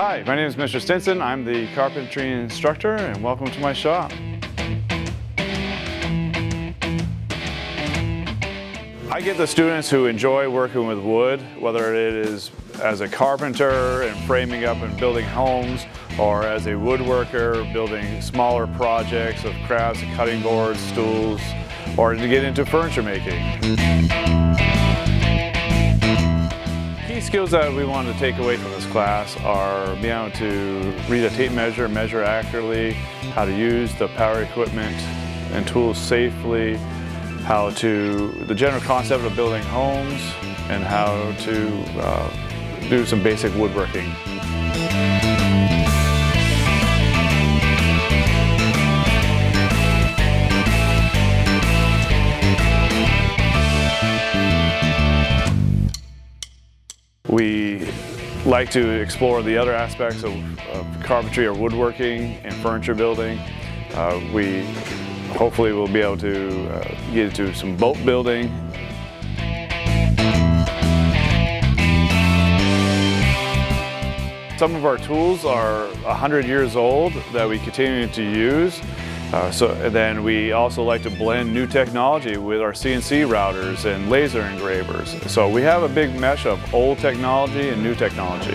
Hi, my name is Mr. Stinson. I'm the carpentry instructor, and welcome to my shop. I get the students who enjoy working with wood, whether it is as a carpenter and framing up and building homes, or as a woodworker building smaller projects of crafts, cutting boards, stools, or to get into furniture making. Key skills that we wanted to take away from this class are being able to read a tape measure, measure accurately, how to use the power equipment and tools safely, the general concept of building homes, and how to do some basic woodworking. We like to explore the other aspects of carpentry or woodworking and furniture building. We hopefully will be able to get into some boat building. Some of our tools are 100 years old that we continue to use. Then we also like to blend new technology with our CNC routers and laser engravers. So we have a big mesh of old technology and new technology.